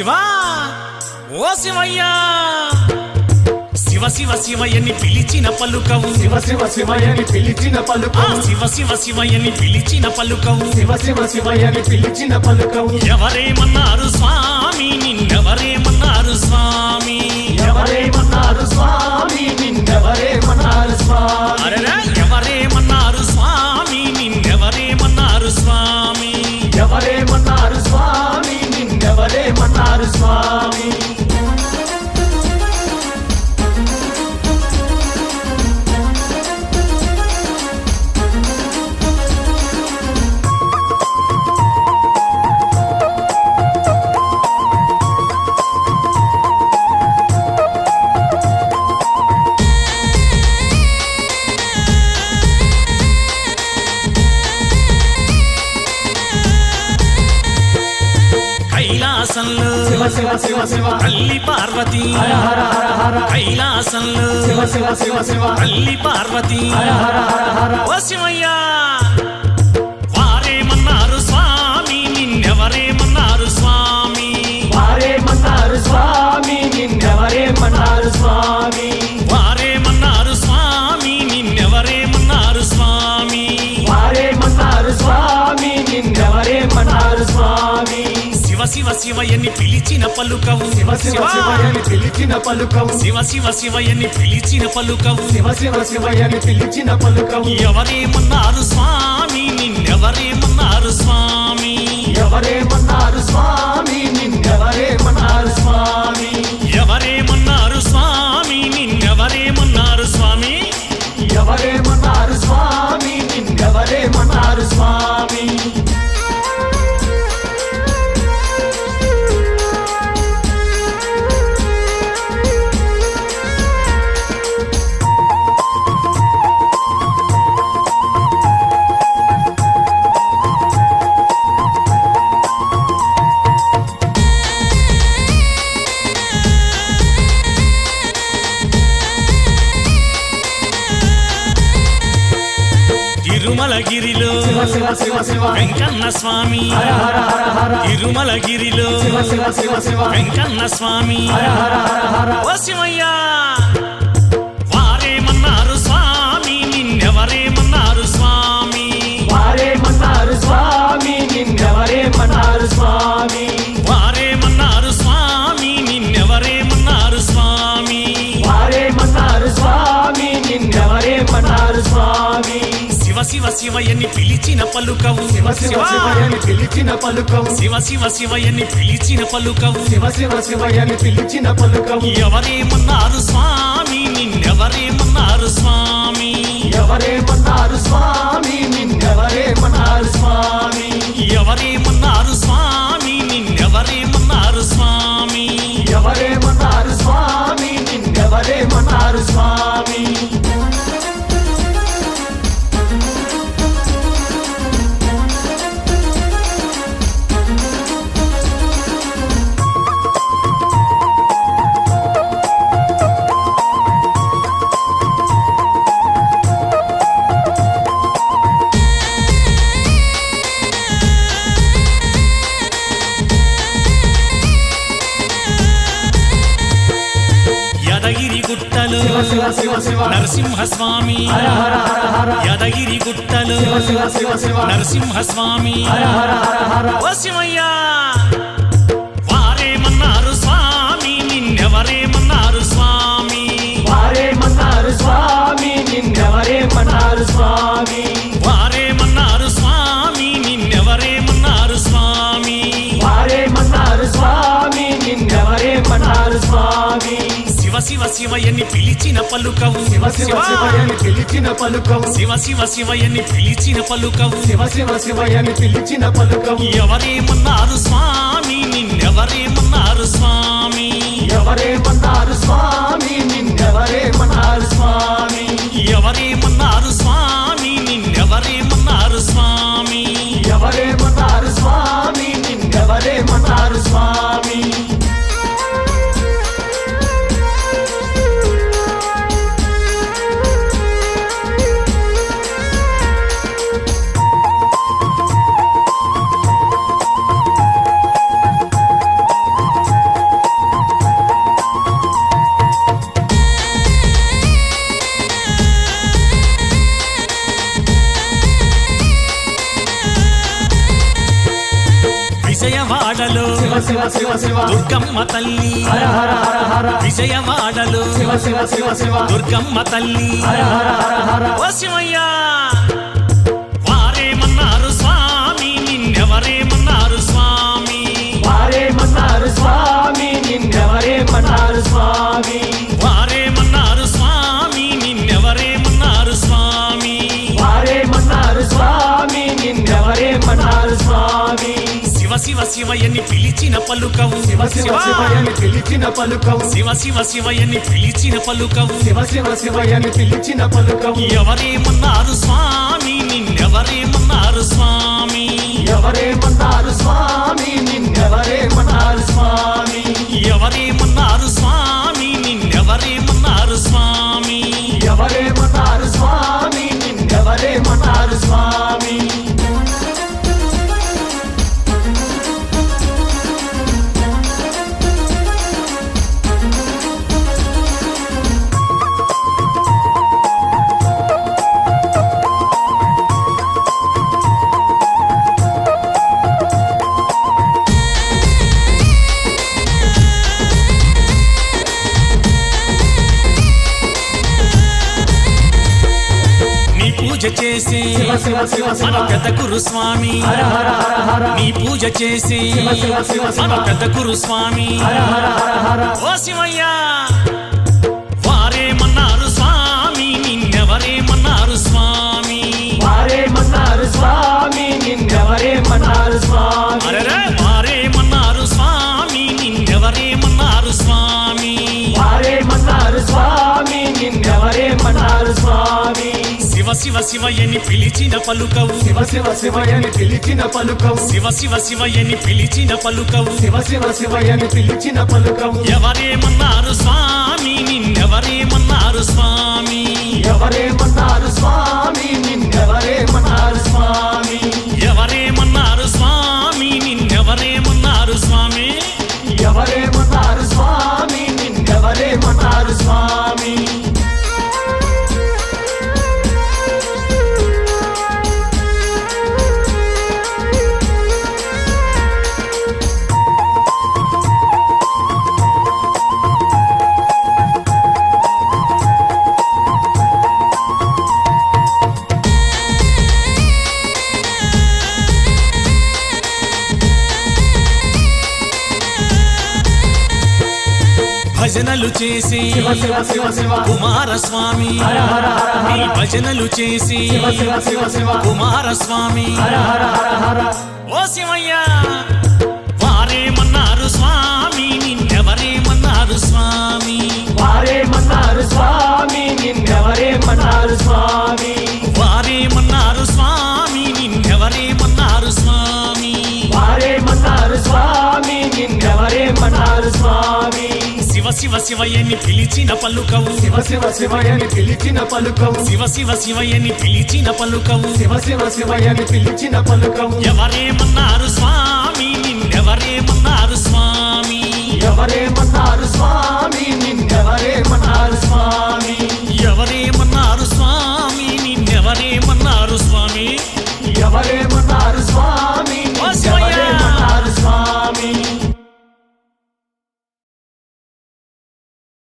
శివా ఓ శివయ్యా శివ శివ శివయ్యని పిలిచిన పలుకవు శివ శివ శివయ్యని పిలిచిన పలుకవు శివ శివ శివయ్యని పిలిచిన పలుకవు శివ శివ శివయ్యని పిలిచిన పలుకవు ఎవరేమన్నారు స్వామి నిన్నెవరేమన్నారు స్వామి ఎవరేమన్నారు స్వామి నిన్నెవరేమన్నారు స్వామి అరెరా ఎవరేమన్నారు స్వామి నిన్నెవరేమన్నారు స్వామి ఎవరేమన్నారు స్వామి నిన్నెవరేమన్నారు స్వామి కైలాసంలో శివ శివ శివ శివ తల్లి పార్వతి హర హర హర హర కైలాసంలో శివ శివ శివ శివ తల్లి పార్వతి హర హర హర హర ఓ శివయ్యా వారేమన్నారు స్వామి నిన్నెవరేమన్నారు స్వామి వారేమన్నారు స్వామి నిన్నెవరేమన్నారు స్వామి వారేమన్నారు స్వామి నిన్నెవరేమన్నారు స్వామి వారేమన్నారు స్వామి నిన్నెవరేమన్నారు స్వామి శివ శివ శివయ్యని పిలిచిన పలుకవు శివ శివ శివయ్యని పిలిచిన పలుకవు శివ శివ శివయ్యని పిలిచిన పలుకవు శివ శివ శివయ్యని పిలిచిన పలుకవు ఎవరేమన్నారు స్వామి నిన్నెవరేమన్నారు స్వామి ఎవరేమన్నారు స్వామి నిన్నెవరేమన్నారు స్వామి ఎవరేమన్నారు స్వామి నిన్నెవరేమన్నారు స్వామి ఎవరేమన్నారు స్వామి నిన్నెవరేమన్నారు స్వామి తిరుమలగిరిలో శివ శివ శివ శివ వెంకన్న స్వామి హర హర హర హర తిరుమలగిరిలో శివ శివ శివ శివ వెంకన్న స్వామి హర హర హర హర ఓ శివయ్యా వారేమన్నారు స్వామి నిన్నెవరేమన్నారు స్వామి వారేమన్నారు స్వామి నిన్నెవరేమన్నారు స్వామి వారేమన్నారు స్వామి నిన్నెవరేమన్నారు స్వామి వారేమన్నారు స్వామి నిన్నెవరేమన్నారు స్వామి శివ శివ శివయ్యని పిలిచిన పలుకవు శివ శివ శివయ్యని పిలిచిన పలుకవు శివ శివ శివయ్యని పిలిచిన పలుకవు శివ శివ శివయ్యని పిలిచిన పలుకవు ఎవరేమన్నారు స్వామి నిన్నెవరేమన్నారు స్వామి ఎవరేమన్నారు స్వామి నిన్నెవరేమన్నారు స్వామి ఎవరేమన్నారు స్వామి నిన్నెవరేమన్నారు స్వామి ఎవరేమన్నారు స్వామి నిన్నెవరేమన్నారు స్వామి యాదగిరి గుట్టలో శివ శివ శివ శివ నరసింహస్వామి హర హర హర హర యాదగిరి గుట్టలో శివ శివ శివ శివ నరసింహస్వామి హర హర హర హర ఓ శివయ్యా వారేమన్నారు స్వామి నిన్నెవరేమన్నారు స్వామి వారేమన్నారు స్వామి నిన్నెవరేమన్నారు స్వామి వారేమన్నారు స్వామి నిన్నెవరేమన్నారు స్వామి వారేమన్నారు స్వామి నిన్నెవరేమన్నారు స్వామి శివ శివ శివయ్యని పిలిచిన పలుకవు శివ శివ శివయ్యని పిలిచిన పలుకవు శివ శివ శివయ్యని పిలిచిన పలుకవు శివ శివ శివయ్యని పిలిచిన పలుకవు ఎవరేమన్నారు స్వామి నిన్నెవరేమన్నారు స్వామి ఎవరేమన్నారు స్వామి నిన్నెవరేమన్నారు స్వామి ఎవరేమన్నారు స్వామి నిన్నెవరేమన్నారు స్వామి ఎవరేమన్నారు స్వామి నిన్నెవరేమన్నారు స్వామి విజయవాడలో శివ శివ శివ శివ దుర్గమ్మ తల్లి హర హర హర హర విజయవాడలో శివ శివ శివ శివ దుర్గమ్మ తల్లి హర హర హర హర ఓ శివయ్యా వారేమన్నారు స్వామి నిన్నెవరేమన్నారు స్వామి వారేమన్నారు స్వామి నిన్నెవరేమన్నారు స్వామి వారేమన్నారు స్వామి నిన్నెవరేమన్నారు స్వామి వారేమన్నారు స్వామి నిన్నెవరేమన్నారు స్వామి శివ శివ శివయని పిలిచిన పలుకవు శివ శివ శివయని పిలిచిన పలుకవు శివ శివ శివయని పిలిచిన పలుకవు శివ శివ శివయని పిలిచిన పలుకవు ఎవరేమన్నారు స్వామి నిన్నెవరేమన్నారు స్వామి ఎవరేమన్నారు స్వామి నిన్నెవరేమన్నారు స్వామి ఎవరేమన్నారు స్వామి నిన్నెవరేమన్నారు స్వామి ఎవరేమన్నారు స్వామి నిన్నెవరేమన్నారు స్వామి పూజ చేసి శివ శివ శివ శివ మన పెద్ద గురు స్వామి హర హర హర హర నీ పూజ చేసి శివ శివ శివ శివ మన పెద్ద గురు స్వామి హర హర హర హర ఓ శివయ్యా వారేమన్నారు స్వామి నిన్నెవరేమన్నారు స్వామి వారేమన్నారు స్వామి నిన్నెవరేమన్నారు స్వామి అరెరే వారేమన్నారు స్వామి నిన్నెవరేమన్నారు స్వామి వారేమన్నారు స్వామి నిన్నెవరేమన్నారు స్వామి శివ శివ శివయని పిలిచిన పలుకవు శివ శివ శివయని పిలిచిన పలుకవు శివ శివ శివయని పిలిచిన పలుకవు శివ శివ శివయని పిలిచిన పలుకవు ఎవరేమన్నారు స్వామి నిన్నెవరేమన్నారు స్వామి ఎవరేమన్నారు స్వామి నిన్నెవరేమన్నారు స్వామి ఎవరేమన్నారు స్వామి నిన్నెవరేమన్నారు స్వామి ఎవరేమన్నారు స్వామి నిన్నెవరేమన్నారు స్వామి భజనలు చేసి శివ శివ శివ శివ కుమారస్వామి హర హర హర హర నీ భజనలు చేసి శివ శివ శివ శివ కుమారస్వామి హర హర హర హర ఓ శివయ్యా వారేమన్నారు స్వామి నిన్నెవరేమన్నారు స్వామి వారేమన్నారు స్వామి నిన్నెవరేమన్నారు స్వామి వారేమన్నారు స్వామి నిన్నెవరేమన్నారు స్వామి వారేమన్నారు స్వామి నిన్నెవరేమన్నారు స్వామి శివ శివ శివయని పిలిచిన పలుకవు శివ శివ శివయని పిలిచిన పలుకవు శివ శివ శివయని పిలిచిన పలుకవు శివ శివ శివయని పిలిచిన పలుకవు ఎవరేమన్నారు స్వామి నిన్నెవరేమన్నారు స్వామి ఎవరేమన్నారు స్వామి నిన్నెవరేమన్నారు స్వామి ఎవరేమన్నారు స్వామి నిన్నెవరేమన్నారు స్వామి ఎవరేమన్నారు